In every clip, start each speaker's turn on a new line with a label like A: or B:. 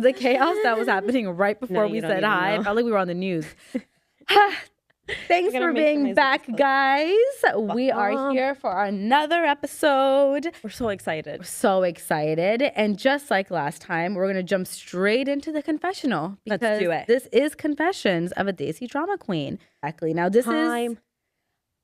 A: the chaos that was happening right before we said hi. I felt like we were on the news. Thanks for being back, guys. We are here for another episode.
B: We're so excited.
A: We're so excited. And just like last time, we're going to jump straight into the confessional. Because
B: Let's do it.
A: This is Confessions of a Desi Drama Queen. Exactly. Now, this is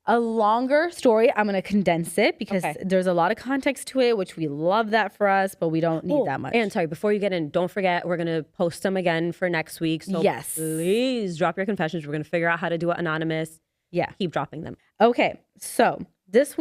A: a longer story. I'm going to condense it because there's a lot of context to it, which we love that for us, but we don't need that much.
B: And sorry, before you get in, don't forget, we're going to post them again for next week. So
A: yes,
B: please drop your confessions. We're going to figure out how to do it anonymous.
A: Yeah.
B: Keep dropping them.
A: Okay. So this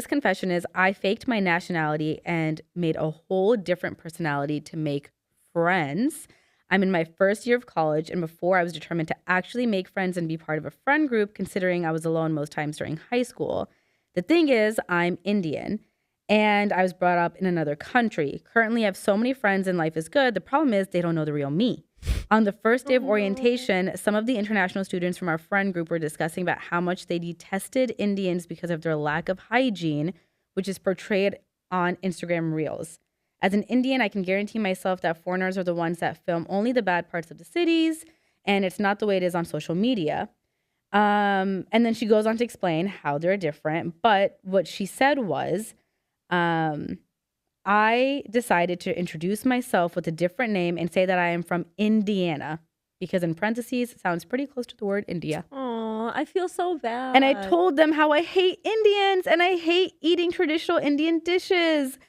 A: confession is I faked my nationality and made a whole different personality to make friends. I'm in my first year of college, and before I was determined to actually make friends and be part of a friend group, considering I was alone most times during high school. The thing is, I'm Indian, and I was brought up in another country. Currently, I have so many friends and life is good. The problem is they don't know the real me. On the first day of orientation, some of the international students from our friend group were discussing about how much they detested Indians because of their lack of hygiene, which is portrayed on Instagram Reels. As an Indian, I can guarantee myself that foreigners are the ones that film only the bad parts of the cities, and it's not the way it is on social media. And then she goes on to explain how they're different. But what she said was, I decided to introduce myself with a different name and say that I am from Indiana, because in parentheses, it sounds pretty close to the word India.
B: Oh, I feel so bad.
A: And I told them how I hate Indians and I hate eating traditional Indian dishes.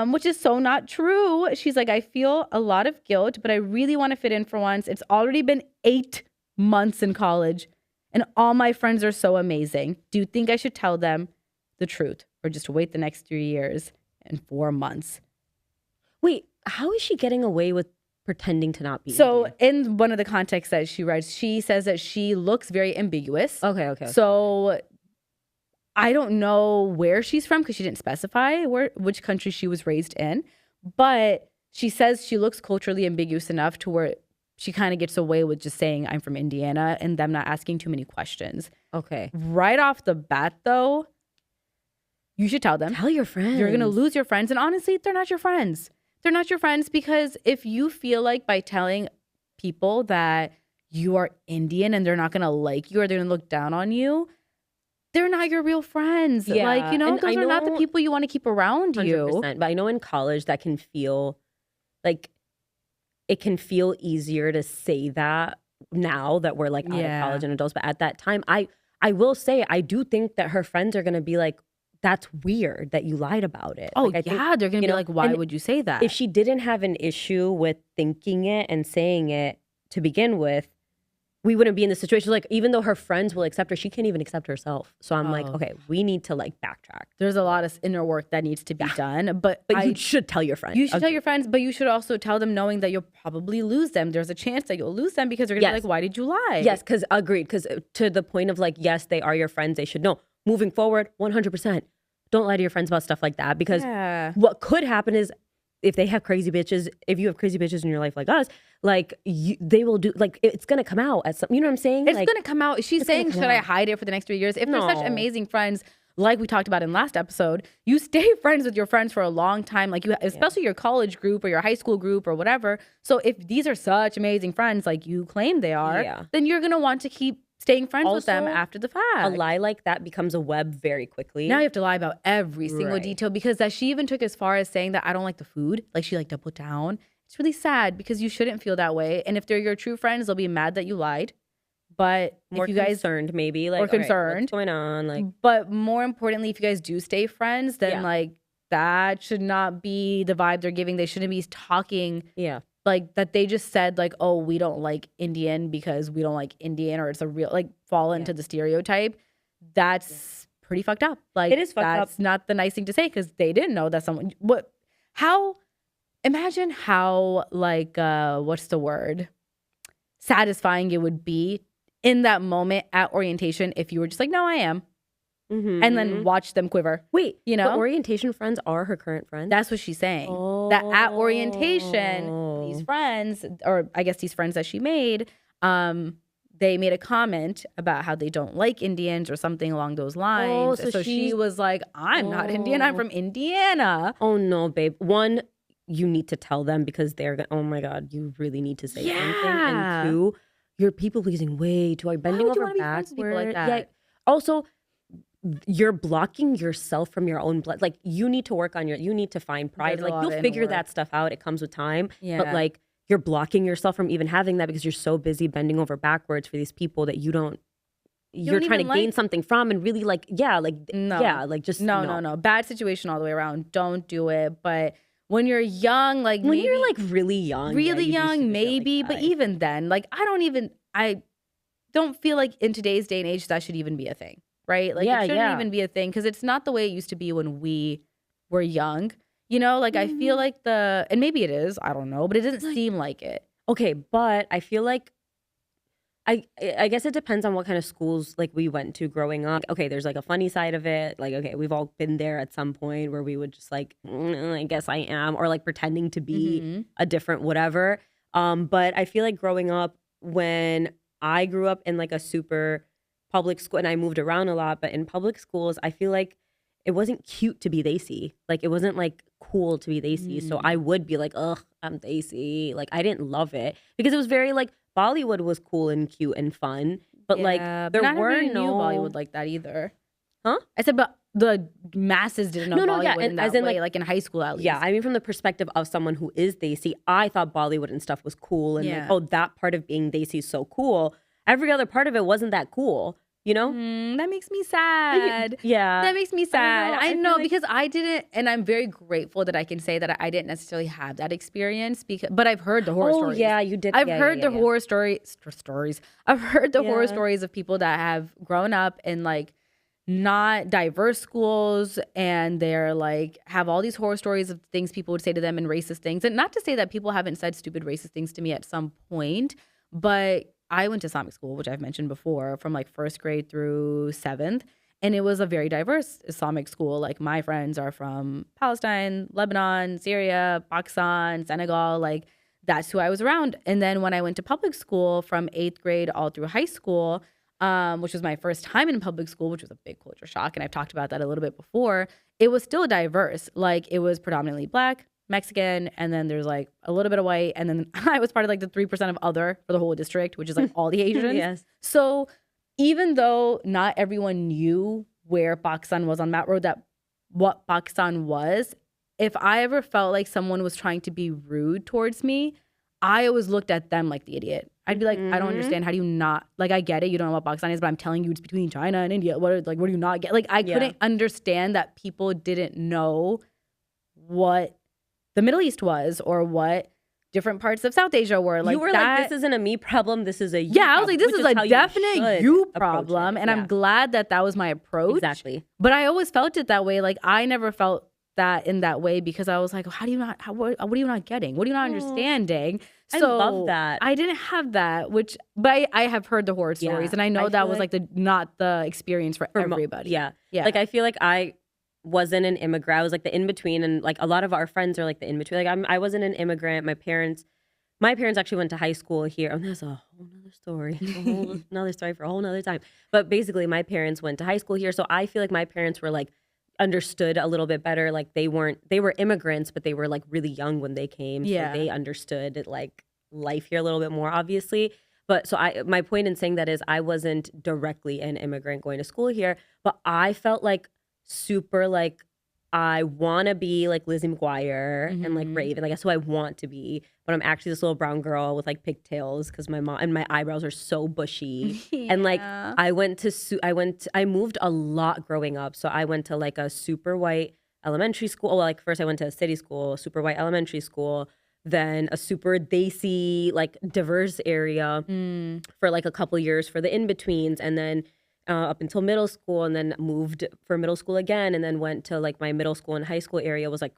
A: Which is so not true. She's like, I feel a lot of guilt, but I really want to fit in for once. It's already been 8 months in college, and all my friends are so amazing. Do you think I should tell them the truth or just wait the next 3 years and 4 months?
B: Wait, how is she getting away with pretending to not be
A: So
B: Indian?
A: in one of the contexts that she writes, she says that she looks very ambiguous.
B: Okay.
A: So I don't know where she's from because she didn't specify which country she was raised in. But she says she looks culturally ambiguous enough to where she kind of gets away with just saying I'm from Indiana and them not asking too many questions.
B: Okay.
A: Right off the bat, though, you should tell them.
B: Tell your friends.
A: You're going to lose your friends. And honestly, they're not your friends. They're not your friends because if you feel like by telling people that you are Indian and they're not going to like you or they're going to look down on you, they're not your real friends.
B: Yeah.
A: Like, you know, those are not the people you want to keep around 100%, you.
B: But I know in college that can feel like it can feel easier to say that now that we're like out of college and adults. But at that time, I will say, I do think that her friends are going to be like, that's weird that you lied about it.
A: Oh,
B: like,
A: they're going to be like, why would you say that?
B: If she didn't have an issue with thinking it and saying it to begin with, we wouldn't be in this situation. Like, even though her friends will accept her, she can't even accept herself. So I'm like, okay, we need to like backtrack.
A: There's a lot of inner work that needs to be done. But
B: you should tell your friends.
A: You should tell your friends, but you should also tell them knowing that you'll probably lose them. There's a chance that you'll lose them because they're going to be like, why did you lie?
B: Yes, because agreed. Because to the point of like, yes, they are your friends. They should know. Moving forward, 100%. Don't lie to your friends about stuff like that. Because what could happen is if they have crazy bitches, if you have crazy bitches in your life like us, like they will do, like it's gonna come out at some, you know what I'm saying?
A: It's gonna come out. She's saying, should I hide it for the next 3 years? If they're such amazing friends, like we talked about in last episode, you stay friends with your friends for a long time, like you, especially your college group or your high school group or whatever. So if these are such amazing friends, like you claim they are, then you're gonna want to keep staying friends with them after the fact.
B: A lie like that becomes a web very quickly.
A: Now you have to lie about every single detail because that she even took as far as saying that I don't like the food. Like she like doubled down. It's really sad because you shouldn't feel that way. And if they're your true friends, they'll be mad that you lied. But
B: more
A: if you guys
B: concerned, maybe like
A: or concerned,
B: right, what's going on? Like,
A: but more importantly, if you guys do stay friends, then like that should not be the vibe they're giving. They shouldn't be talking. Like that they just said like, oh, we don't like Indian because we don't like Indian, or it's a real like fall into the stereotype. That's pretty fucked up. Like
B: it is fucked up.
A: That's not the nice thing to say because they didn't know that someone imagine how like what's the word? Satisfying it would be in that moment at orientation if you were just like, no, I am. And then watch them quiver.
B: Wait,
A: you know,
B: the orientation friends are her current friends?
A: That's what she's saying. That at orientation, these friends, or I guess these friends that she made, they made a comment about how they don't like Indians or something along those lines. So she was like, I'm not Indian. I'm from Indiana.
B: Oh, no, babe. One, you need to tell them because they're gonna, oh my God, you really need to say something.
A: Yeah.
B: And two, you're people pleasing way too hard,
A: Why
B: bending
A: would you
B: over
A: want to be friends with people like
B: backward. Yeah.
A: that?
B: Also, you're blocking yourself from your own blood. Like you need to work on you need to find pride.
A: There's a
B: Like
A: lot
B: you'll
A: of inner
B: figure that
A: work.
B: stuff out. It comes with time. But
A: Yeah.
B: like you're blocking yourself from even having that because you're so busy bending over backwards for these people that you're
A: don't
B: trying to
A: even
B: gain
A: like.
B: something from and really like, yeah, like,
A: No.
B: yeah, like just
A: No,
B: no.
A: no, no. Bad situation all the way around. Don't do it. But when you're young, like
B: When
A: maybe
B: you're like really young,
A: really
B: you do
A: young,
B: stupid shit like
A: maybe.
B: that,
A: But
B: I
A: even then, like I don't feel like in today's day and age that should even be a thing, right? Like
B: Yeah,
A: it shouldn't
B: yeah.
A: even be a thing because it's not the way it used to be when we were young. You know, like I feel like and maybe it is, I don't know, but it doesn't
B: Like-
A: seem like it.
B: Okay, but I feel like I guess it depends on what kind of schools like we went to growing up. Okay, there's like a funny side of it. Like, okay, we've all been there at some point where we would just like, I guess I am, or like pretending to be
A: Mhm.
B: a different whatever. But I feel like growing up, when I grew up in like a super public school and I moved around a lot, but in public schools, I feel like it wasn't cute to be Desi. Like it wasn't like cool to be Desi. So I would be like, ugh, I'm Desi. Like I didn't love it because it was very like Bollywood was cool and cute and fun, but like
A: Yeah,
B: there
A: but not
B: were
A: everybody knew
B: no
A: Bollywood like that either.
B: Huh?
A: I said, but the masses didn't know
B: No, yeah,
A: Bollywood in
B: as
A: that
B: in,
A: way, like in high school at least.
B: Yeah, I mean from the perspective of someone who is Desi, I thought Bollywood and stuff was cool and like,
A: Yeah.
B: oh, that part of being Desi is so cool. Every other part of it wasn't that cool, you know?
A: That makes me sad.
B: Yeah.
A: That makes me sad. I
B: feel
A: know
B: like-
A: because I didn't, and I'm very grateful that I can say that I didn't necessarily have that experience but I've heard the horror
B: Oh
A: stories.
B: yeah, you did.
A: I've
B: yeah,
A: heard
B: yeah,
A: the
B: yeah.
A: horror stories. I've heard the horror
B: Yeah.
A: stories of people that have grown up in like not diverse schools and they're like have all these horror stories of things people would say to them and racist things. And not to say that people haven't said stupid racist things to me at some point, but I went to Islamic school, which I've mentioned before, from like first grade through seventh. And it was a very diverse Islamic school. Like my friends are from Palestine, Lebanon, Syria, Pakistan, Senegal. Like that's who I was around. And then when I went to public school from 8th grade all through high school, which was my first time in public school, which was a big culture shock. And I've talked about that a little bit before. It was still diverse. Like it was predominantly Black, Mexican, and then there's like a little bit of white. And then I was part of like the 3% of other for the whole district, which is like all the Asians.
B: Yes.
A: So even though not everyone knew where Pakistan was on that road, that what Pakistan was, if I ever felt like someone was trying to be rude towards me, I always looked at them like the idiot. I'd be like, I don't understand. How do you not, like, I get it. You don't know what Pakistan is, but I'm telling you it's between China and India. What do you not get? Like, I couldn't understand that people didn't know what the Middle East was or what different parts of South Asia were. Like
B: you were
A: that,
B: like, this isn't a me problem. This is a you
A: yeah, I was like, this
B: problem,
A: is
B: which
A: a
B: how you
A: definite
B: should
A: you
B: approach
A: problem.
B: it.
A: And I'm glad that that was my approach.
B: Exactly.
A: But I always felt it that way. Like, I never felt that in that way because I was like, how do you not, what are you not getting? What are you not understanding?
B: I
A: So
B: love that.
A: I didn't have that, but I have heard the horror stories.
B: Yeah,
A: And I know
B: I
A: that
B: feel
A: was like not the experience for everybody.
B: Yeah.
A: Yeah.
B: Like I feel like I wasn't an immigrant. I was like the in between, and like a lot of our friends are like the in between. Like I wasn't an immigrant. My parents actually went to high school here. And that's a whole nother story. A whole another story for a whole nother time. But basically my parents went to high school here. So I feel like my parents were like understood a little bit better. Like they were immigrants, but they were like really young when they came.
A: Yeah.
B: So they understood like life here a little bit more, obviously. But so my point in saying that is I wasn't directly an immigrant going to school here, but I felt like super like I want to be like Lizzie McGuire and like Raven. Like that's who I want to be. But I'm actually this little brown girl with like pigtails because my mom and my eyebrows are so bushy. And like I moved a lot growing up. So I went to like a super white elementary school. Well, like first I went to a city school, super white elementary school, then a super Desi like diverse area for like a couple years for the in-betweens, and then up until middle school, and then moved for middle school again, and then went to like my middle school and high school area was like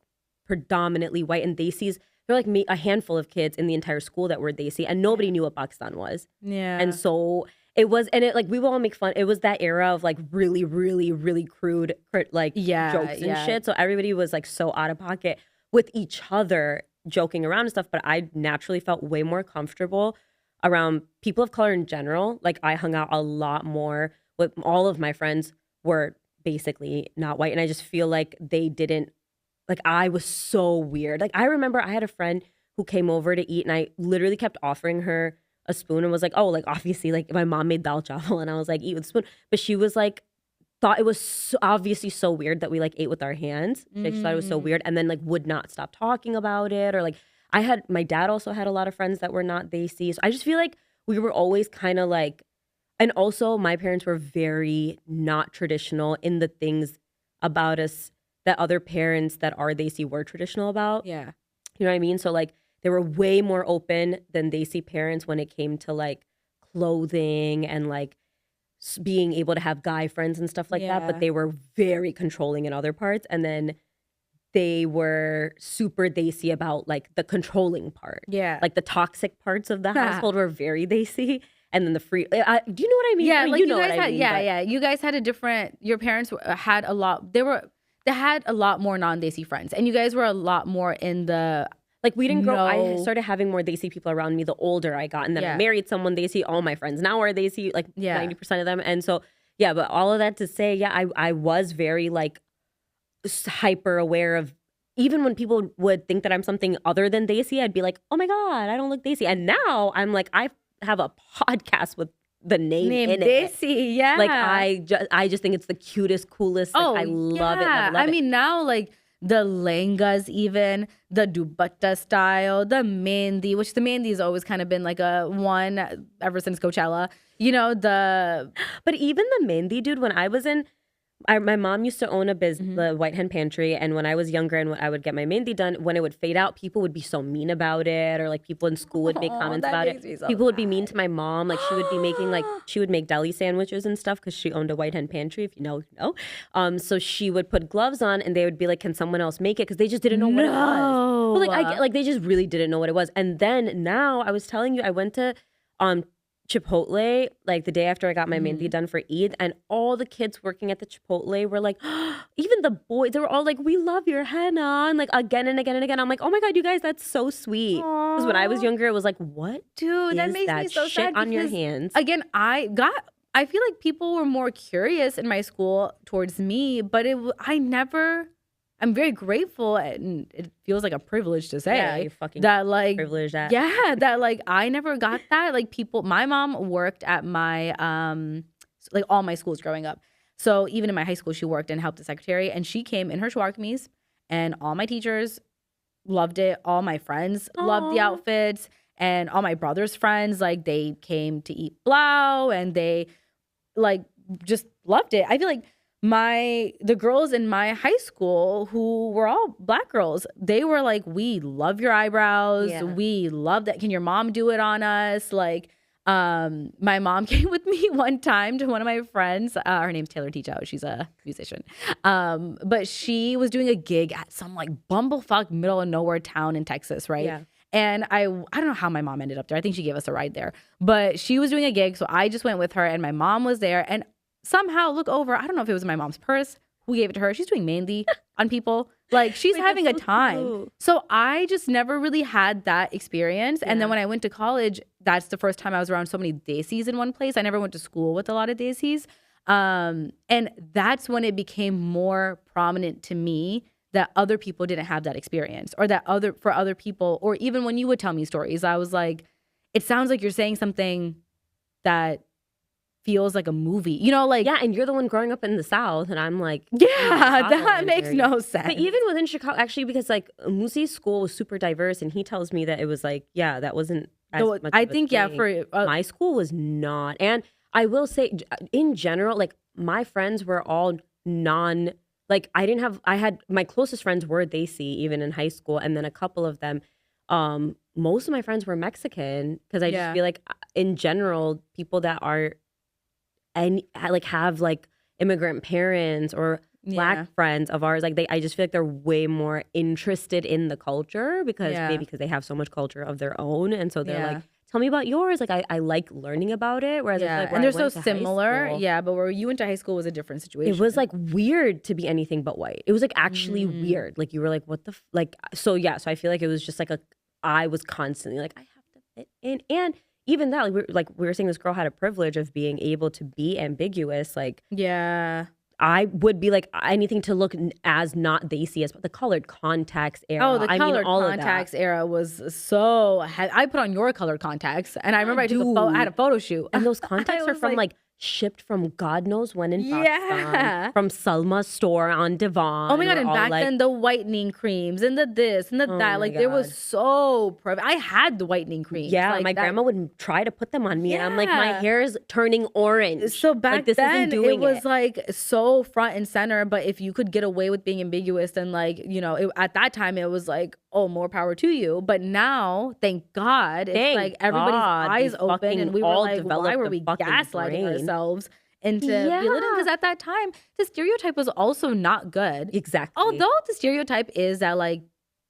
B: predominantly white, and Desis, there were like a handful of kids in the entire school that were Desi, and nobody knew what Pakistan was.
A: Yeah.
B: And so it was, and it like we would all make fun. It was that era of like really, really, really crude like jokes and shit. So everybody was like so out of pocket with each other joking around and stuff. But I naturally felt way more comfortable around people of color in general. Like I hung out a lot more with all of my friends were basically not white, and I just feel like they didn't like I was so weird. Like I remember I had a friend who came over to eat and I literally kept offering her a spoon and was like, oh, like obviously like my mom made dal chawal and I was like, eat with a spoon. But she was like, thought it was so, obviously so weird that we like ate with our hands. Like she thought it was so weird and then like would not stop talking about it. Or like my dad also had a lot of friends that were not desi. So I just feel like we were always kind of like, and also my parents were very not traditional in the things about us that other parents that are desi were traditional about.
A: Yeah.
B: You know what I mean? So like they were way more open than desi parents when it came to like clothing and like being able to have guy friends and stuff like that, but they were very controlling in other parts. And then they were super desi about like the controlling part.
A: Yeah.
B: Like the toxic parts of the household were very desi. And then the free, do you know what I mean?
A: Yeah,
B: I mean,
A: like
B: you know what I mean.
A: yeah. You guys had a different, your parents had a lot, they had a lot more non-desi friends. And you guys were a lot more in the,
B: like we didn't grow. I started having more desi people around me the older I got, and then I married someone desi. All my friends now are desi, like 90% of them. And so but all of that to say, I was very like hyper aware of. Even when people would think that I'm something other than desi, I'd be like, oh my god, I don't look desi. And now I'm like, I have a podcast with the name in
A: desi.
B: It.
A: Yeah,
B: like I just think it's the cutest, coolest. Like, I love it.
A: I mean, now like the lehengas, even the dupatta style, the mehndi, which the mehndi has always kind of been like a one ever since Coachella. You know,
B: but even the mehndi, dude, when I was in, my mom used to own the White Hen Pantry, and when I was younger and when I would get my mehndi done, when it would fade out, people would be so mean about it, or like people in school would make comments about it. People would be mean to my mom, like she would be making she would make deli sandwiches and stuff because she owned a White Hen Pantry, if you know, you know. So she would put gloves on, and they would be like, "Can someone else make it?" Because they just didn't know what it was. But like I get, like they just really didn't know what it was. And then now I was telling you, I went to Chipotle like the day after I got my mehndi done for Eid, and all the kids working at the Chipotle were like, even the boys, they were all like, we love your henna, and like again and again and again. I'm like, oh my god, you guys, that's so sweet. Because when I was younger, it was like, what,
A: dude, that makes me so
B: shit
A: sad
B: on your hands?
A: Again, I feel like people were more curious in my school towards me, but I'm very grateful, and it feels like a privilege to say
B: you fucking
A: that like
B: privilege that.
A: Yeah, that like I never got that. Like my mom worked at my like all my schools growing up. So even in my high school, she worked and helped the secretary, and she came in her shawar kameez, and all my teachers loved it. All my friends loved the outfits, and all my brother's friends, like they came to eat blau, and they like just loved it. I feel like the girls in my high school who were all black girls, they were like, we love your eyebrows. Yeah. We love that. Can your mom do it on us? Like, my mom came with me one time to one of my friends. Her name's Taylor Teachout. She's a musician. But she was doing a gig at some like bumblefuck middle of nowhere town in Texas, right? Yeah. And I don't know how my mom ended up there. I think she gave us a ride there. But she was doing a gig, so I just went with her, and my mom was there. And somehow look over, I don't know if it was my mom's purse, who gave it to her. She's doing mehndi on people. Like she's having a time. Cute. So I just never really had that experience. Yeah. And then when I went to college, that's the first time I was around so many desis in one place. I never went to school with a lot of desis. And that's when it became more prominent to me that other people didn't have that experience, or that for other people, or even when you would tell me stories, I was like, it sounds like you're saying something that feels like a movie, you know, like,
B: yeah, and you're the one growing up in the South, and I'm like,
A: that makes no sense.
B: But even within Chicago, actually, because like Musi's school was super diverse, and he tells me that it was like, that wasn't as much
A: I
B: of a
A: think
B: thing.
A: For
B: my school was not. And I will say, in general, like my friends were all I had my closest friends were Desi even in high school, and then a couple of them, most of my friends were Mexican, because I just feel like in general, people that are and like have like immigrant parents or black friends of ours, like I just feel like they're way more interested in the culture, because maybe because they have so much culture of their own, and so they're like, tell me about yours. Like I like learning about it, whereas I feel like
A: and they're so similar. But where you went to high school was a different situation.
B: It was like weird to be anything but white. It was like actually weird. Like you were like, what the like? So I feel like it was just like I was constantly like, I have to fit in. And even that, like we were saying, this girl had a privilege of being able to be ambiguous. Like, I would be like anything to look as not desi as the colored contacts era.
A: Oh, the colored
B: all
A: contacts era was so. I put on your colored contacts, and I remember I took a photo. I had a photo shoot,
B: and those contacts are from like shipped from God knows when in Pakistan, from Salma's store on Devon.
A: Oh my God, and back then the whitening creams and the this and the that, like there was so perfect. I had the whitening creams.
B: Yeah,
A: like
B: my grandma would try to put them on me and I'm like, my hair is turning orange.
A: So back
B: like, this
A: then
B: isn't doing
A: it was like so front and center, but if you could get away with being ambiguous, then like, you know, at that time it was like, oh, more power to you. But now, thank God, it's like everybody's eyes open and we were like, why were we gaslighting ourselves into belittling? Because at that time, the stereotype was also not good.
B: Exactly.
A: Although the stereotype is that like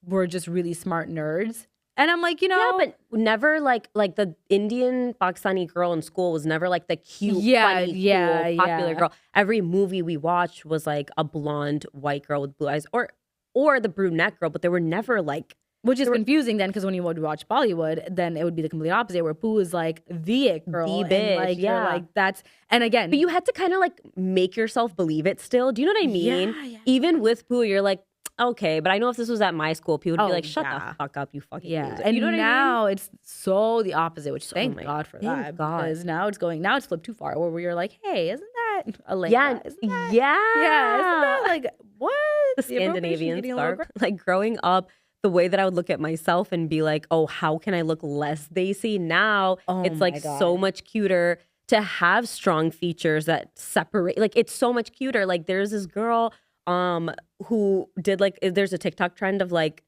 A: we're just really smart nerds. And I'm like, you know.
B: Yeah, but never like the Indian Pakistani girl in school was never like the cute, funny, cool, popular girl. Every movie we watched was like a blonde white girl with blue eyes or the brunette girl, but they were never like.
A: Which is confusing then, because when you would watch Bollywood, then it would be the complete opposite, where Pooh is like the it girl.
B: The bitch,
A: and like, you're like, that's, and again.
B: But you had to kind of like make yourself believe it still. Do you know what I mean? Yeah. Even with Pooh, you're like, okay, but I know if this was at my school, people would be like, shut the fuck up, you fucking loser.
A: And
B: you know what
A: now
B: I mean?
A: It's so the opposite, which thank God for that. Because now it's flipped too far, where you're like, hey, isn't that a lady?
B: Yeah.
A: Isn't that like, what?
B: The Scandinavian scarf. Like growing up, the way that I would look at myself and be like, oh, how can I look less desi? Now it's like so much cuter to have strong features that separate. Like it's so much cuter. Like there's this girl who did like, there's a TikTok trend of like,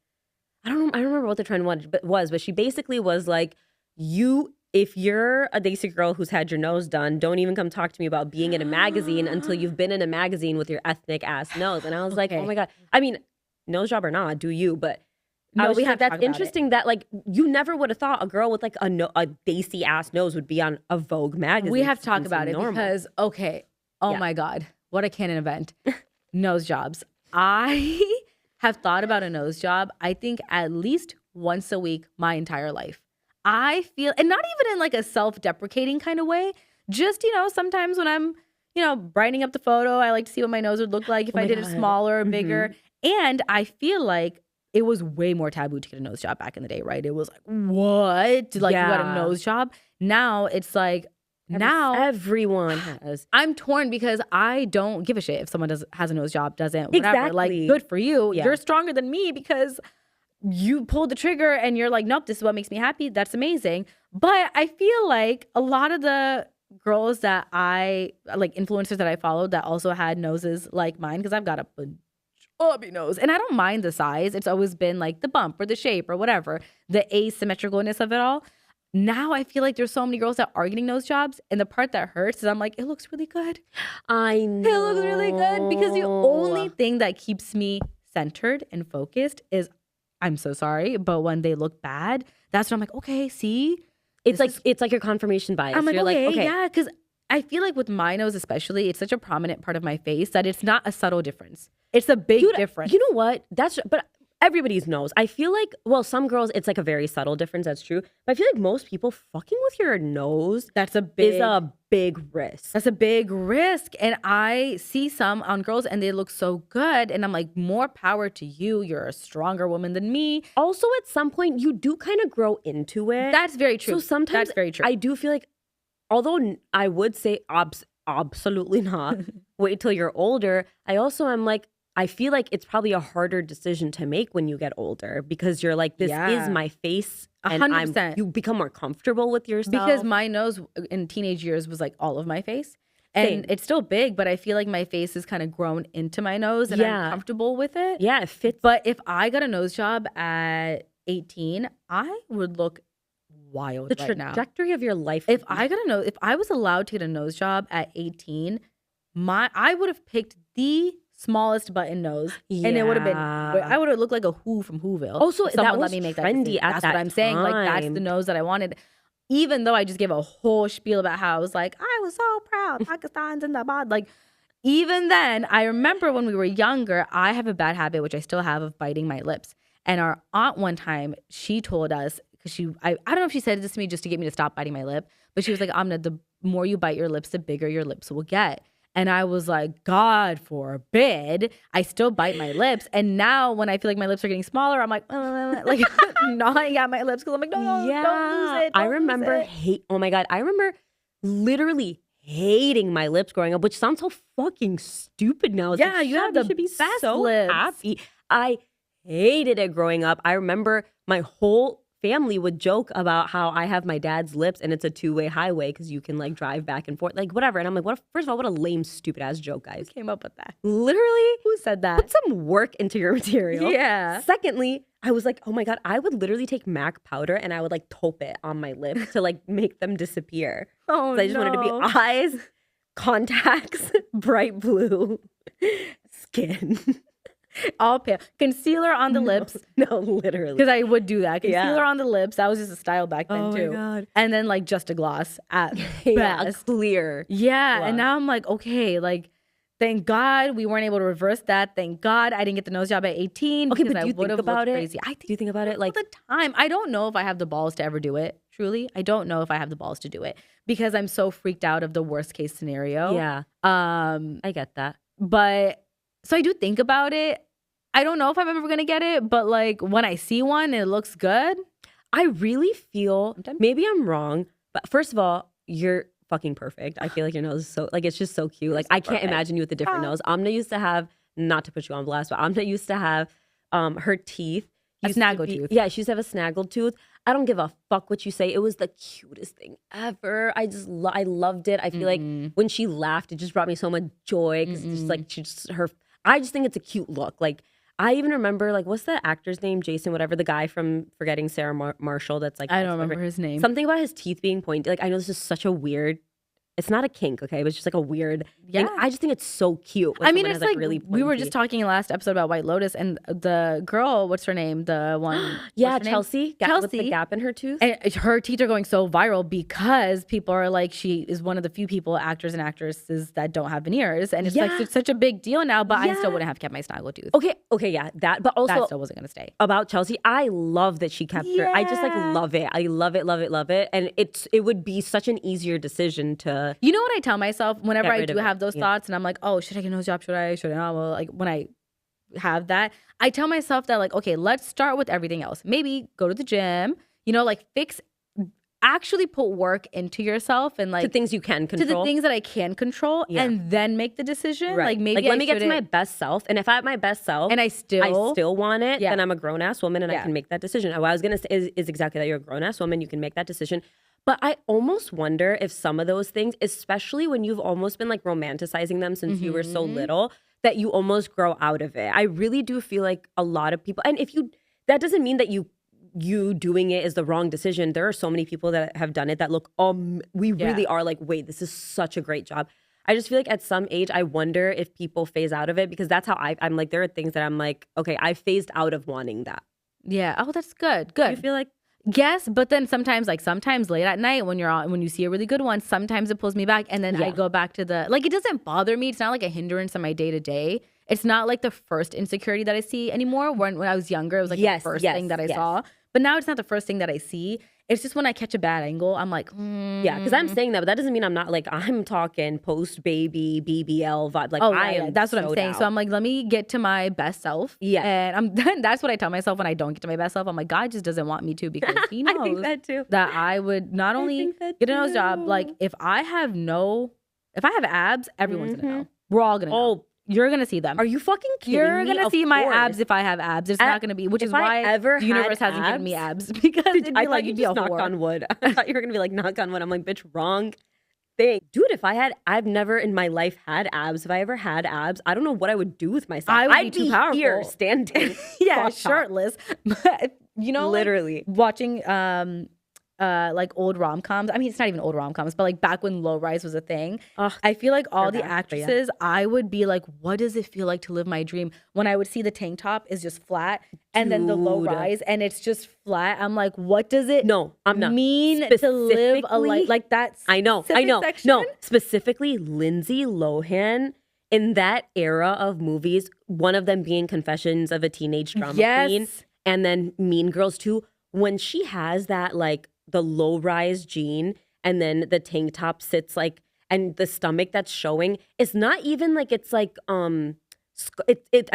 B: I don't remember what the trend was, but she basically was like, if you're a desi girl who's had your nose done, don't even come talk to me about being in a magazine until you've been in a magazine with your ethnic ass nose. And I was like, oh my God. I mean, nose job or not, do you? But
A: no,
B: that's interesting that like you never would have thought a girl with like a desi ass nose would be on a Vogue magazine.
A: We have to talk about it because my God, what a canon event. Nose jobs. I have thought about a nose job, I think at least once a week my entire life. I feel, and not even in like a self-deprecating kind of way, just, you know, sometimes when I'm, you know, brightening up the photo, I like to see what my nose would look like if I did it smaller or bigger. And I feel like it was way more taboo to get a nose job back in the day, right? It was like, what? Like, you got a nose job? Now it's like,
B: everyone has.
A: I'm torn because I don't give a shit if someone has a nose job, doesn't, whatever.
B: Exactly.
A: Like, good for you. You're stronger than me because you pulled the trigger and you're like, nope, this is what makes me happy. That's amazing. But I feel like a lot of the girls that influencers that I followed that also had noses like mine, because I've got a chubby nose and I don't mind the size. It's always been like the bump or the shape or whatever, the asymmetricalness of it all. Now I feel like there's so many girls that are getting nose jobs, and the part that hurts is I'm like, it looks really good.
B: I know.
A: It looks really good, because the only thing that keeps me centered and focused is, I'm so sorry, but when they look bad, that's when I'm like, okay, see?
B: It's like your confirmation bias.
A: I'm like,
B: You're
A: okay, yeah, because I feel like with my nose especially, it's such a prominent part of my face that it's not a subtle difference. It's a big difference.
B: You know what? But everybody's nose. I feel like, well, some girls, it's like a very subtle difference. That's true. But I feel like most people fucking with your nose is a big risk.
A: That's a big risk. And I see some on girls and they look so good. And I'm like, more power to you. You're a stronger woman than me.
B: Also, at some point, you do kind of grow into it.
A: That's very true.
B: So sometimes
A: that's very true.
B: I do feel like, although I would say absolutely not, wait till you're older, I also am like, I feel like it's probably a harder decision to make when you get older, because you're like, this is my face, and
A: 100%.
B: You become more comfortable with yourself.
A: Because my nose in teenage years was like all of my face, and it's still big, but I feel like my face is kind of grown into my nose, and I'm comfortable with it.
B: Yeah, it fits.
A: But if I got a nose job at 18, I would look wild right now.
B: The trajectory of your life.
A: If I was allowed to get a nose job at 18, I would have picked the smallest button nose, and it would have been, I would have looked like a Who from Whoville.
B: Also,
A: that
B: was
A: let me make
B: trendy
A: that. That's what I'm saying. Like, that's the nose that I wanted. Even though I just gave a whole spiel about how I was like, I was so proud, Pakistan, zindabad. Like, even then, I remember when we were younger, I have a bad habit, which I still have, of biting my lips. And our aunt one time, she told us, because I don't know if she said this to me just to get me to stop biting my lip, but she was like, Amna, the more you bite your lips, the bigger your lips will get. And I was like, God forbid. I still bite my lips. And now when I feel like my lips are getting smaller, I'm like, like gnawing at my lips because I'm like, no, don't lose it.
B: I remember oh my God. I remember literally hating my lips growing up, which sounds so fucking stupid now. It's
A: Yeah,
B: like,
A: you have the
B: should be
A: best
B: so
A: lips.
B: happy. I hated it growing up. I remember my whole family would joke about how I have my dad's lips and it's a two-way highway because you can like drive back and forth, like whatever. And I'm like, first of all, what a lame, stupid ass joke, guys.
A: Who came up with that?
B: Literally,
A: Who said that?
B: put some work into your material.
A: Yeah.
B: Secondly, I was like, oh my God, I would literally take MAC powder and I would like taupe it on my lips to like make them disappear.
A: Oh,
B: I just wanted to be eyes, contacts, bright blue, skin.
A: All pale. Concealer on the lips.
B: No, literally.
A: Because I would do that. Concealer
B: Yeah.
A: on the lips. That was just a style back then too.
B: Oh my God.
A: And then like just a gloss at
B: Yeah,
A: best.
B: clear.
A: Yeah.
B: gloss.
A: And now I'm like, okay, like thank God we weren't able to reverse that. Thank God I didn't get the nose job at 18.
B: Okay,
A: because
B: but do
A: I
B: you
A: would
B: think
A: have
B: about
A: looked
B: it?
A: crazy. I
B: Do you think about it?
A: all
B: Like,
A: the time. I don't know if I have the balls to ever do it. Truly, I don't know if I have the balls to do it because I'm so freaked out of the worst case scenario.
B: yeah, I get that.
A: But so I do think about it. I don't know if I'm ever gonna get it, but like when I see one and it looks good.
B: I really feel,
A: Sometimes.
B: maybe I'm wrong, but first of all, you're fucking perfect. I feel like your nose is so, like, it's just so cute. Like,
A: so
B: I can't
A: perfect.
B: imagine you with a different nose. Amna used to have, not to put you on blast, but Amna used to have her teeth.
A: A
B: used to
A: snaggle
B: be-
A: tooth.
B: Yeah, she used to have a snaggle tooth. I don't give a fuck what you say. It was the cutest thing ever. I just, I loved it. I feel like when she laughed, it just brought me so much joy because just like, I just think it's a cute look. Like, I even remember, like, what's the actor's name? Jason, whatever, the guy from Forgetting Sarah Marshall that's like,
A: I don't remember his name.
B: something about his teeth being pointed. Like, I know this is such a weird, it's not a kink, okay? But it's just like a weird thing.
A: Yeah.
B: I just think it's so cute. when
A: I mean,
B: someone
A: it's
B: has,
A: like
B: really
A: we were
B: pointy-
A: just talking last episode about White Lotus and the girl, what's her name? The one,
B: Yeah,
A: what's her name?
B: Chelsea. With the
A: Chelsea.
B: gap in her tooth.
A: And her teeth are going so viral because people are like, she is one of the few people, actors and actresses, that don't have veneers. And it's like
B: Yeah.
A: it's such a big deal now, but I
B: Yeah.
A: still wouldn't have kept my snaggle tooth.
B: Okay, yeah, that. But also
A: That still wasn't going to stay.
B: about Chelsea, I love that she kept her. I just like
A: Yeah.
B: love it. I love it, love it, love it. And it would be such an easier decision to.
A: You know what I tell myself whenever
B: Get
A: I
B: rid
A: do
B: of it.
A: have those
B: Yeah.
A: thoughts and I'm like, oh, should I get a nose job? Should I not? Well, like when I have that, I tell myself that like, okay, let's start with everything else. Maybe go to the gym, like actually put work into yourself and like
B: To things you can
A: to
B: control.
A: the things that I can control
B: Yeah.
A: and then make the decision.
B: Right.
A: Like maybe
B: let
A: I
B: me get to my
A: shouldn't-
B: best self. And if I have my best self
A: and I still
B: want it,
A: Yeah.
B: then I'm a grown ass woman and I
A: Yeah.
B: can make that decision. What I was gonna say is exactly that. You're a grown ass woman, you can make that decision. But I almost wonder if some of those things, especially when you've almost been like romanticizing them since you were so little, that you almost grow out of it. I really do feel like a lot of people, and that doesn't mean that you doing it is the wrong decision. There are so many people that have done it that look, we really are like, wait, this is such a great job. I just feel like at some age, I wonder if people phase out of it because that's how I'm like, there are things that I'm like, okay, I phased out of wanting that.
A: Yeah. Oh, that's good. Good.
B: You feel like,
A: Yes, but then sometimes late at night when you see a really good one, sometimes it pulls me back, and then I
B: Yeah.
A: go back to it doesn't bother me. It's not like a hindrance on my day to day. It's not like the first insecurity that I see anymore. When I was younger, it was like
B: Yes,
A: the first
B: yes,
A: thing that I
B: yes.
A: saw. But now it's not the first thing that I see. It's just when I catch a bad angle, I'm like,
B: yeah, because I'm saying that, but that doesn't mean I'm not like, I'm talking post baby BBL vibe. Like,
A: oh,
B: I am.
A: that's what I'm saying.
B: down.
A: So I'm like, let me get to my best self.
B: Yeah.
A: And that's what I tell myself when I don't get to my best self. I'm like, God just doesn't want me to because he knows
B: I think that too.
A: that I would not only
B: think that
A: get a nose job, like
B: too.
A: if I have abs, everyone's gonna know. We're all gonna know.
B: Oh,
A: You're gonna see them.
B: are you fucking kidding
A: You're
B: me?
A: gonna
B: Of
A: see my
B: course.
A: abs if I have abs. It's not gonna be, which
B: if
A: is
B: I
A: why
B: ever
A: the universe
B: had
A: hasn't given me
B: abs-
A: abs because it'd be
B: I
A: like
B: thought you
A: you'd be a
B: just knocked
A: whore.
B: on wood. I thought you were gonna be like, knock on wood. I'm like, bitch, wrong thing. Dude, I've never in my life had abs. If I ever had abs, I don't know what I would do with myself.
A: I would
B: I'd
A: be too powerful.
B: here standing.
A: Yeah,
B: crop top.
A: shirtless. But like,
B: Literally.
A: watching like old rom-coms. I mean, it's not even old rom-coms, but like back when low rise was a thing.
B: Ugh,
A: I feel like all the
B: back, but yeah.
A: actresses, I would be like, what does it feel like to live my dream? When I would see the tank top is just flat and then the low
B: Dude.
A: rise and it's just flat. I'm like, what does it
B: No, I'm not.
A: mean to live a life
B: Specifically-
A: like that?
B: I know.
A: section?
B: No, specifically Lindsay Lohan in that era of movies, one of them being Confessions of a Teenage Drama Queen,
A: Yes.
B: and then Mean Girls 2, when she has that like the low rise jean and then the tank top sits like and the stomach that's showing, it's not even like it's like I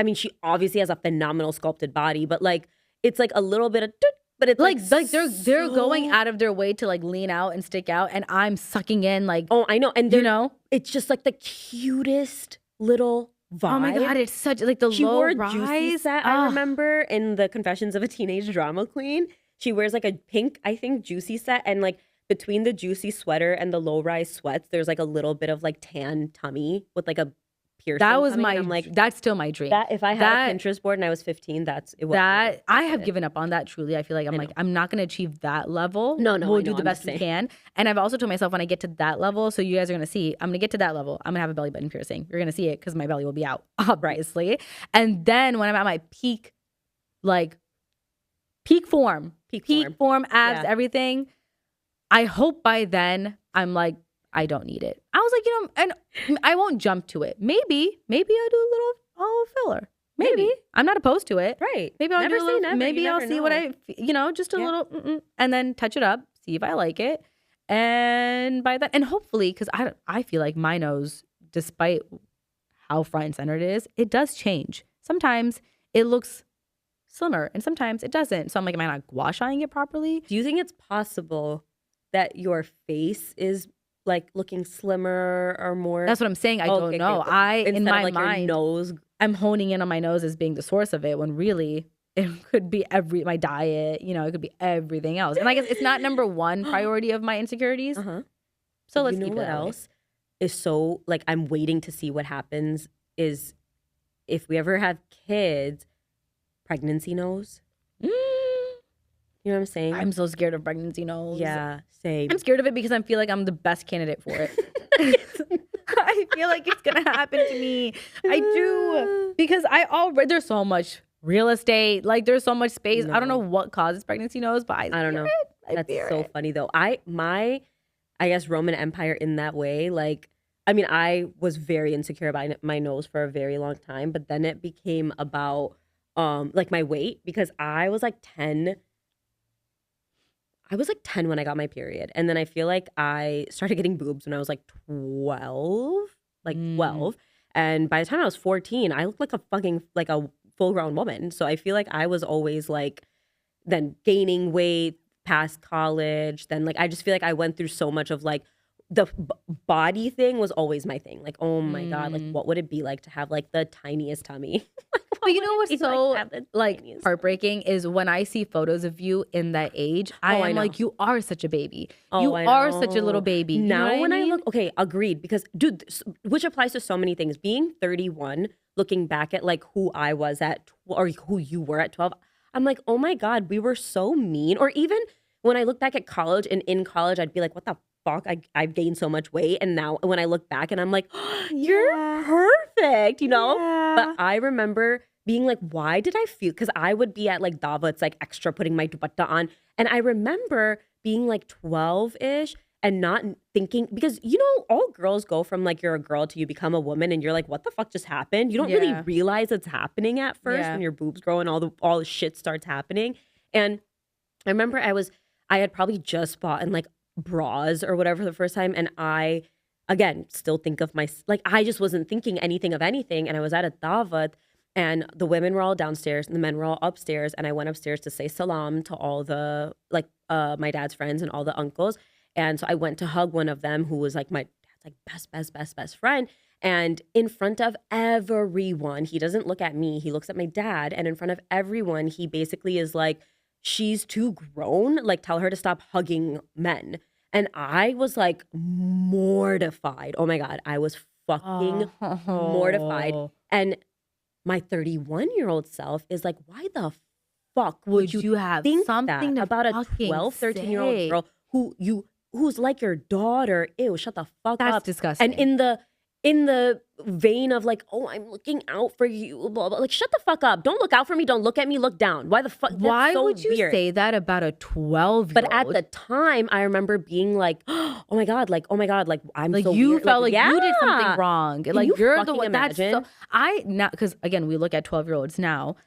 B: mean, she obviously has a phenomenal sculpted body, but like it's like a little bit of but it's like
A: they're going out of their way to like lean out and stick out, and I'm sucking in like,
B: oh, I know, and
A: you know,
B: it's just like the cutest little vibe.
A: Oh my god, it's such like the
B: she
A: low
B: wore a
A: rise.
B: juicy set. I remember in the Confessions of a Teenage Drama Queen, she wears like a pink, I think, juicy set, and like between the juicy sweater and the low rise sweats, there's like a little bit of like tan tummy with like a piercing.
A: That was my like. That's still my dream.
B: That if I had a Pinterest board and I was 15, that's it.
A: That I have given up on that. Truly, I feel like I'm not going to achieve that level.
B: No,
A: we'll do the best we can. And I've also told myself when I get to that level, so you guys are going to see, I'm going to get to that level. I'm going to have a belly button piercing. You're going to see it because my belly will be out, obviously. And then when I'm at my peak, like peak form, abs, everything. I hope by then I'm like, I don't need it. I was like, and I won't jump to it. Maybe I'll do a little filler. Maybe. I'm not opposed to it.
B: Right.
A: Maybe I'll do a little, maybe I'll see what I, just a little, and then touch it up, see if I like it. And by that, and hopefully, because I feel like my nose, despite how front and center it is, it does change. Sometimes it looks slimmer and sometimes it doesn't. So I'm like, am I not gua shaing it properly?
B: Do you think it's possible that your face is like looking slimmer or more?
A: That's what I'm saying. I don't know. In my
B: like
A: mind,
B: your nose,
A: I'm honing in on my nose as being the source of it when really it could be my diet, it could be everything else. And I guess it's not number one priority of my insecurities. So let's keep it
B: what else is so like I'm waiting to see what happens is if we ever have kids, pregnancy nose. You know what I'm saying?
A: I'm so scared of pregnancy nose.
B: Yeah, same.
A: I'm scared of it because I feel like I'm the best candidate for it. I feel like it's gonna happen to me. I do because there's so much real estate, like there's so much space. I don't know what causes pregnancy nose, but I don't know.
B: That's so funny though. I guess Roman Empire in that way, like I mean, I was very insecure about my nose for a very long time, but then it became about like my weight because I was like 10 when I got my period. And then I feel like I started getting boobs when I was like 12. And by the time I was 14, I looked like a full-grown woman. So I feel like I was always like then gaining weight past college. Then like I just feel like I went through so much of like the body thing was always my thing. Like, oh my God, like what would it be like to have like the tiniest tummy?
A: But you know what's so like heartbreaking is when I see photos of you in that age, I'm like, you are such a baby. You are such a little baby.
B: Now when I look, okay, agreed. Because dude, which applies to so many things. Being 31, looking back at like who I was at or who you were at 12, I'm like, oh my God, we were so mean. Or even when I look back at college and in college, I'd be like, what the fuck, I've gained so much weight. And now when I look back and I'm like, oh, you're perfect, But I remember being like, why did I feel, because I would be at like Dava, it's like extra putting my dupatta on. And I remember being like 12-ish and not thinking, because all girls go from like you're a girl to you become a woman and you're like, what the fuck just happened? You don't really realize it's happening at first when your boobs grow and all the shit starts happening. And I remember I had probably just bought in like bras or whatever the first time, and I again still think of I just wasn't thinking anything of anything, and I was at a davat and the women were all downstairs and the men were all upstairs, and I went upstairs to say salam to all the my dad's friends and all the uncles. And so I went to hug one of them who was like my dad's like best friend, and in front of everyone, he doesn't look at me, he looks at my dad, and in front of everyone he basically is like, she's too grown, like tell her to stop hugging men. And I was like mortified. Oh my God, I was fucking mortified. And my 31-year-old self is like, why the fuck would you
A: have
B: think
A: something
B: that about a 12, 13-year-old girl who's like your daughter? Ew, shut the fuck up.
A: That's disgusting.
B: And in the vein of like, oh, I'm looking out for you, blah, blah. Like, shut the fuck up. Don't look out for me. Don't look at me. Look down. Why the fuck?
A: Why
B: so
A: would you say that about a 12-year-old?
B: But at the time, I remember being like, oh my God, like I'm
A: like
B: so
A: you
B: weird.
A: felt like you did something wrong.
B: Can
A: like
B: you're
A: the one.
B: Imagine?
A: That's so. Now because again we look at 12-year-olds now.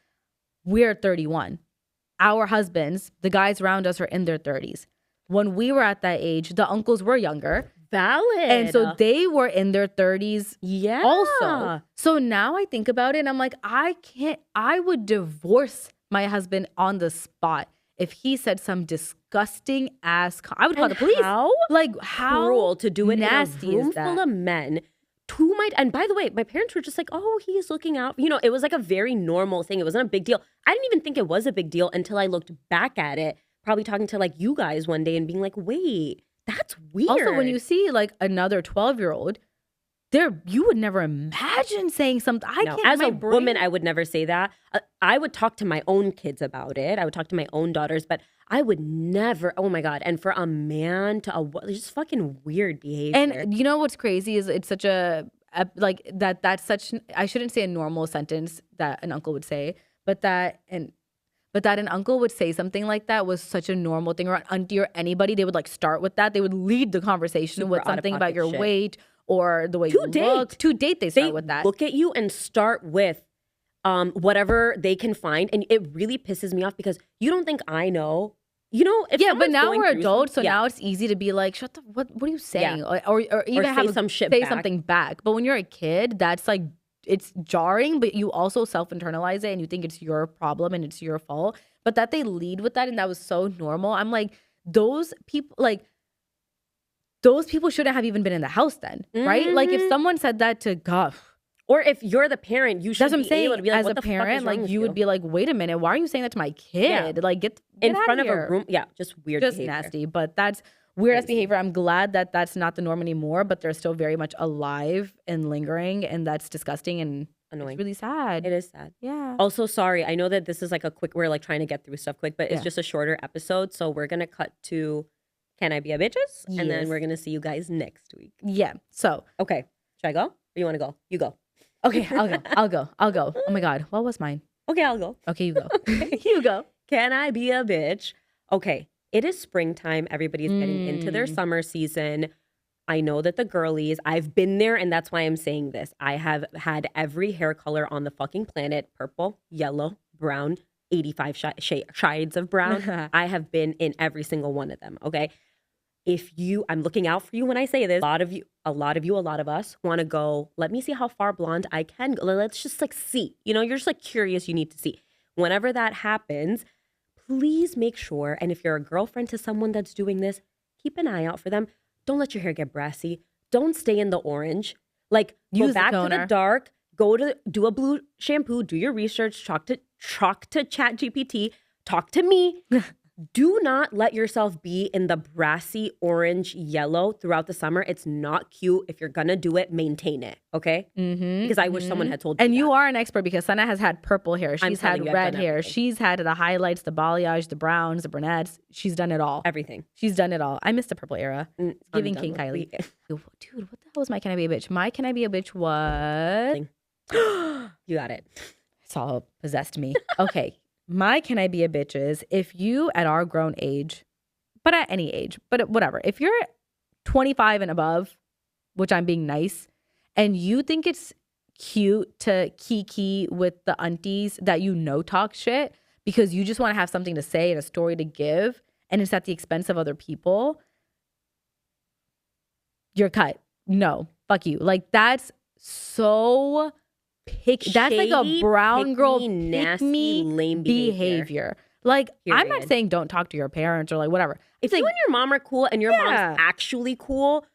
A: We're 31. Our husbands, the guys around us, are in their 30s. When we were at that age, the uncles were younger.
B: valid.
A: And so they were in their 30s
B: yeah.
A: also. So now I think about it and I'm like, I would divorce my husband on the spot if he said some disgusting ass. I would call the police.
B: How?
A: Like, how
B: cruel to do it
A: nasty
B: in a room
A: is that?
B: full of men. And by the way, my parents were just like, oh, he's looking out. You know, it was like a very normal thing. It wasn't a big deal. I didn't even think it was a big deal until I looked back at it, probably talking to like you guys one day and being like, wait, that's weird.
A: Also, when you see like another 12-year-old, you would never imagine saying something.
B: As a woman, I would never say that. I would talk to my own kids about it. I would talk to my own daughters, but I would never. Oh my God! And for a man to just fucking weird behavior.
A: And you know what's crazy is it's such like that. That's such. I shouldn't say a normal sentence that an uncle would say, but that an uncle would say something like that was such a normal thing, or an auntie or anybody. They would like start with that. They would lead the conversation with something about your weight or the way you look. To date, they start with that.
B: Look at you and start with whatever they can find. And it really pisses me off because you don't think I know. You know, if
A: but now we're adults, so now it's easy to be like, "Shut the what are you saying?"
B: Yeah.
A: Or even
B: say
A: something back. But when you're a kid, that's like it's jarring, but you also self-internalize it and you think it's your problem and it's your fault. But that they lead with that and that was so normal. I'm like, those people shouldn't have even been in the house then, right? Like if someone said that to God.
B: Or if you're the parent, you should be able to be like,
A: as
B: what
A: a
B: the
A: parent,
B: fuck is wrong with
A: you would be like, wait a minute, why are you saying that to my kid?
B: Yeah.
A: Like get
B: in
A: out
B: front of
A: here.
B: a room. Yeah, just weird
A: just
B: behavior.
A: Nasty. But that's weird ass behavior. I'm glad that that's not the norm anymore, but they're still very much alive and lingering, and that's disgusting and annoying. It's really sad.
B: It is sad.
A: Yeah.
B: Also, sorry, I know that this is like we're like trying to get through stuff quick, but it's just a shorter episode. So we're going to cut to Can I Be a Bitches?
A: Yes.
B: And then we're going to see you guys next week.
A: Yeah. So.
B: Okay. Should I go? Or you want to go? You go.
A: Okay, I'll go. Oh my God. What was mine?
B: Okay, I'll go.
A: Okay, you go. You go.
B: Can I be a bitch? Okay. It is springtime. Everybody's getting into their summer season. I know that the girlies, I've been there, and that's why I'm saying this. I have had every hair color on the fucking planet: purple, yellow, brown, 85 shades of brown. I have been in every single one of them, okay? I'm looking out for you when I say this. A lot of us want to go, let me see how far blonde I can go. Let's just like see. You know, you're just like curious, you need to see. Whenever that happens, please make sure, and if you're a girlfriend to someone that's doing this, keep an eye out for them. Don't let your hair get brassy. Don't stay in the orange. Like, go back to the dark. Do a blue shampoo. Do your research. Talk to ChatGPT. Talk to me. Do not let yourself be in the brassy orange yellow throughout the summer. It's not cute. If you're gonna do it, maintain it, okay? Because I wish someone had told you.
A: And you are an expert because Sana has had purple hair. She's had red hair. Everything. She's had the highlights, the balayage, the browns, the brunettes. She's done it all.
B: Everything.
A: She's done it all. I miss the purple era. Giving King Kylie. Dude, what the hell was my Can I Be a Bitch? My Can I Be a Bitch was...
B: You got it.
A: It's all possessed me. Okay. My Can I Be a Bitch is if you at our grown age, but at any age, but whatever, if you're 25 and above, which I'm being nice, and you think it's cute to kiki with the aunties that you know talk shit because you just want to have something to say and a story to give, and it's at the expense of other people, you're cut. No, fuck you. Like that's so... that's like a brown girl nasty lame behavior. Like period. I'm not saying don't talk to your parents or like whatever.
B: If you and your mom are cool and your mom's actually cool,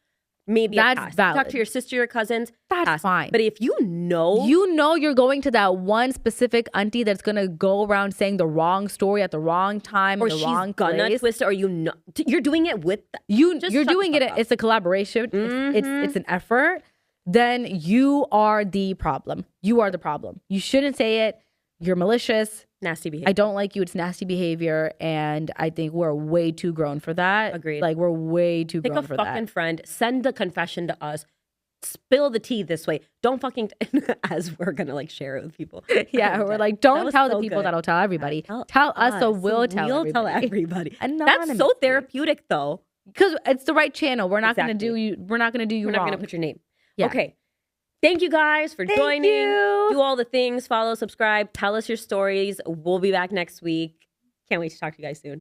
B: maybe
A: that's valid.
B: Talk to your sister or cousins.
A: That's fine.
B: But if you know
A: you're going to that one specific auntie that's gonna go around saying the wrong story at the wrong time or the wrong place, or
B: gonna twist it, or you're doing it with
A: you. You're doing it. It's a collaboration. It's an effort. Then you are the problem. You are the problem. You shouldn't say it. You're malicious.
B: Nasty behavior.
A: I don't like you. It's nasty behavior. And I think we're way too grown for that.
B: Agreed.
A: Like we're way too grown for that.
B: Pick a fucking friend. Send the confession to us. Spill the tea this way. Don't fucking, as we're going to like share it with people.
A: Yeah. We're like, don't tell the people that'll tell everybody. Tell us so we'll tell everybody.
B: We'll tell everybody. That's so therapeutic though.
A: Because it's the right channel. We're not going to do you. We're not going to do you wrong.
B: We're not going to put your name.
A: Yeah.
B: Okay. Thank you guys for joining. Do all the things. Follow, subscribe. Tell us your stories. We'll be back next week. Can't wait to talk to you guys soon.